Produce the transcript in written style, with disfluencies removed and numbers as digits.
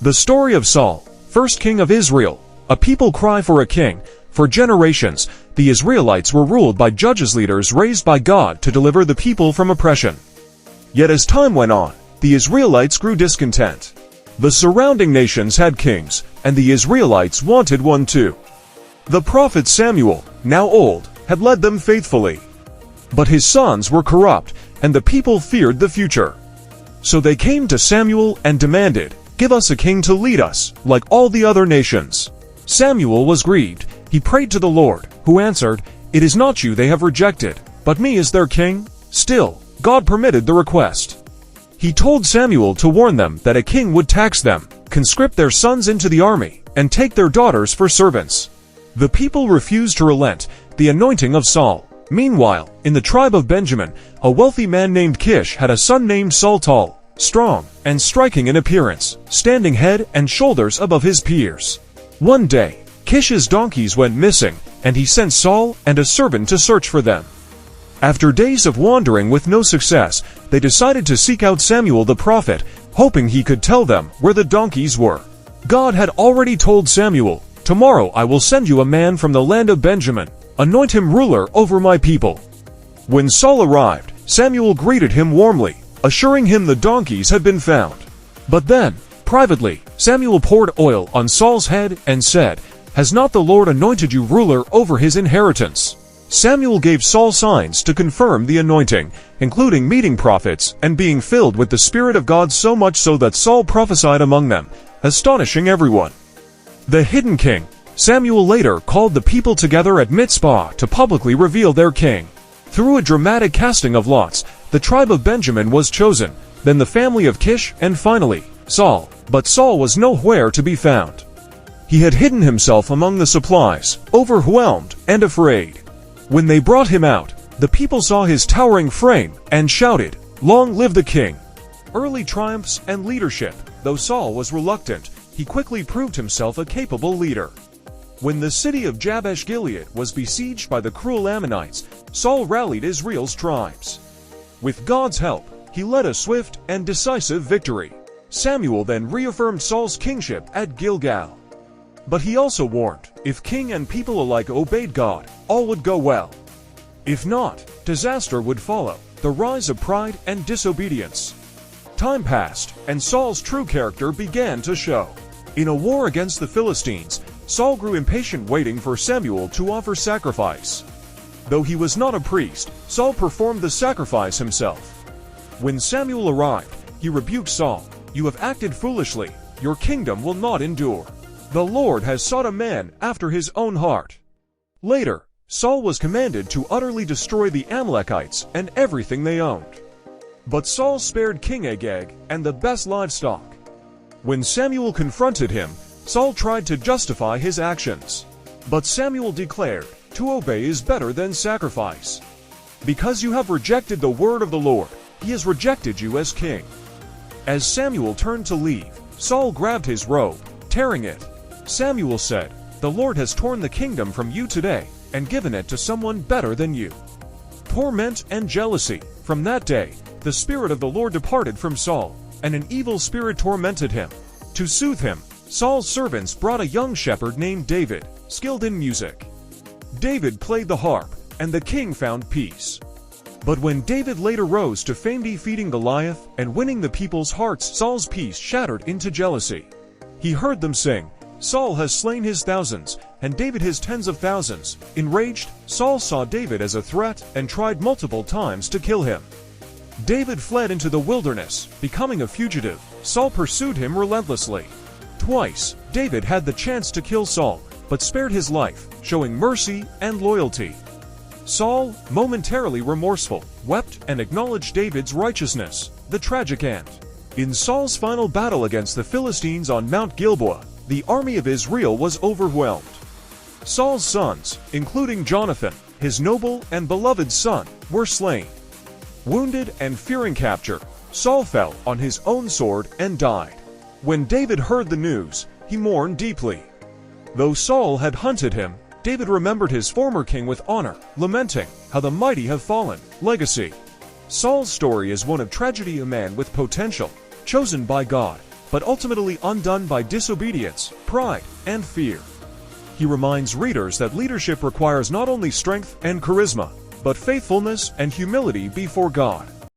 The story of Saul, first king of Israel. A people cry for a king. For generations, the Israelites were ruled by judges, leaders raised by God to deliver the people from oppression. Yet as time went on, the Israelites grew discontent. The surrounding nations had kings, and the Israelites wanted one too. The prophet Samuel, now old, had led them faithfully. But his sons were corrupt, and the people feared the future. So they came to Samuel and demanded, "Give us a king to lead us, like all the other nations." Samuel was grieved. He prayed to the Lord, who answered, "It is not you they have rejected, but me as their king." Still, God permitted the request. He told Samuel to warn them that a king would tax them, conscript their sons into the army, and take their daughters for servants. The people refused to relent. The anointing of Saul. Meanwhile, in the tribe of Benjamin, a wealthy man named Kish had a son named Saul, tall, strong, and striking in appearance, standing head and shoulders above his peers. One day, Kish's donkeys went missing, and he sent Saul and a servant to search for them. After days of wandering with no success, they decided to seek out Samuel the prophet, hoping he could tell them where the donkeys were. God had already told Samuel, "Tomorrow I will send you a man from the land of Benjamin. Anoint him ruler over my people." When Saul arrived, Samuel greeted him warmly, assuring him the donkeys had been found. But then, privately, Samuel poured oil on Saul's head and said, "Has not the Lord anointed you ruler over his inheritance?" Samuel gave Saul signs to confirm the anointing, including meeting prophets and being filled with the Spirit of God, so much so that Saul prophesied among them, astonishing everyone. The hidden king. Samuel later called the people together at Mizpah to publicly reveal their king. Through a dramatic casting of lots, the tribe of Benjamin was chosen, then the family of Kish, and finally, Saul. But Saul was nowhere to be found. He had hidden himself among the supplies, overwhelmed and afraid. When they brought him out, the people saw his towering frame and shouted, "Long live the king!" Early triumphs and leadership. Though Saul was reluctant, he quickly proved himself a capable leader. When the city of Jabesh-Gilead was besieged by the cruel Ammonites, Saul rallied Israel's tribes. With God's help, he led a swift and decisive victory. Samuel then reaffirmed Saul's kingship at Gilgal. But he also warned, if king and people alike obeyed God, all would go well. If not, disaster would follow, the rise of pride and disobedience. Time passed, and Saul's true character began to show. In a war against the Philistines, Saul grew impatient, waiting for Samuel to offer sacrifice. Though he was not a priest, Saul performed the sacrifice himself. When Samuel arrived, he rebuked Saul, "You have acted foolishly. Your kingdom will not endure. The Lord has sought a man after his own heart." Later, Saul was commanded to utterly destroy the Amalekites and everything they owned. But Saul spared King Agag and the best livestock. When Samuel confronted him, Saul tried to justify his actions. But Samuel declared, "To obey is better than sacrifice. Because you have rejected the word of the Lord, he has rejected you as king." As Samuel turned to leave, Saul grabbed his robe, tearing it. Samuel said, "The Lord has torn the kingdom from you today and given it to someone better than you." Torment and jealousy. From that day, the Spirit of the Lord departed from Saul, and an evil spirit tormented him. To soothe him, Saul's servants brought a young shepherd named David, skilled in music. David played the harp, and the king found peace. But when David later rose to fame defeating Goliath and winning the people's hearts, Saul's peace shattered into jealousy. He heard them sing, "Saul has slain his thousands, and David his tens of thousands." Enraged, Saul saw David as a threat and tried multiple times to kill him. David fled into the wilderness, becoming a fugitive. Saul pursued him relentlessly. Twice, David had the chance to kill Saul, but spared his life, showing mercy and loyalty. Saul, momentarily remorseful, wept and acknowledged David's righteousness. The tragic end. In Saul's final battle against the Philistines on Mount Gilboa, the army of Israel was overwhelmed. Saul's sons, including Jonathan, his noble and beloved son, were slain. Wounded and fearing capture, Saul fell on his own sword and died. When David heard the news, he mourned deeply. Though Saul had hunted him, David remembered his former king with honor, lamenting how the mighty have fallen. Legacy. Saul's story is one of tragedy, a man with potential, chosen by God, but ultimately undone by disobedience, pride, and fear. He reminds readers that leadership requires not only strength and charisma, but faithfulness and humility before God.